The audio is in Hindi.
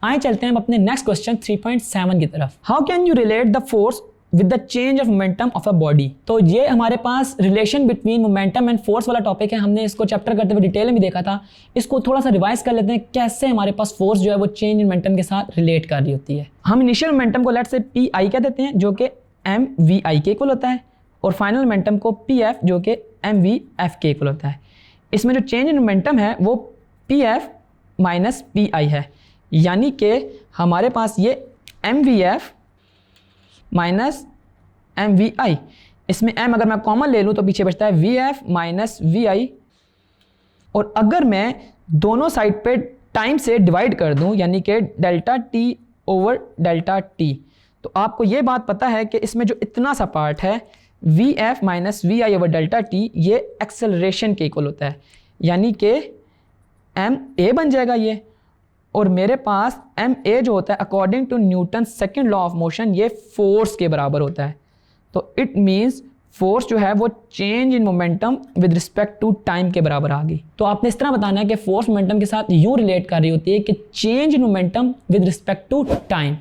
आए चलते हैं हम अपने नेक्स्ट क्वेश्चन 3.7 की तरफ। How can you relate the force with the change of momentum of a body. तो ये हमारे पास relation between momentum and force वाला टॉपिक है। हमने इसको चैप्टर करते हुए डिटेल में भी देखा था। इसको थोड़ा सा रिवाइज कर लेते हैं, कैसे हमारे पास फोर्स जो है वो चेंज इन मोमेंटम के साथ रिलेट कर रही होती है। हम इनिशियल मोमेंटम को लेट से पी आई कह देते हैं, जो कि एम वी आई के इक्वल होता है, और फाइनल मोमेंटम को पी एफ, जो कि एम वी एफ के इक्वल होता है। इसमें जो चेंज इन मोमेंटम है वो P F minus P I है, यानी कि हमारे पास ये M V F minus M V I. इसमें एम अगर मैं कॉमन ले लूँ तो पीछे बचता है वी एफ माइनस वी आई, और अगर मैं दोनों साइड पे टाइम से डिवाइड कर दूँ, यानी कि delta T over delta T, तो आपको ये बात पता है कि इसमें जो इतना सा पार्ट है v F minus v i over delta t, ये एक्सेलरेशन के इक्वल होता है, यानी कि एम ए बन जाएगा ये। और मेरे पास एम ए जो होता है according to Newton second law of motion, ये फोर्स के बराबर होता है। तो इट मीन्स फोर्स जो है वो change in momentum with respect to time के बराबर आ गई। तो आपने इस तरह बताना है कि फोर्स मोमेंटम के साथ यूँ रिलेट कर रही होती है कि change in momentum with respect to time.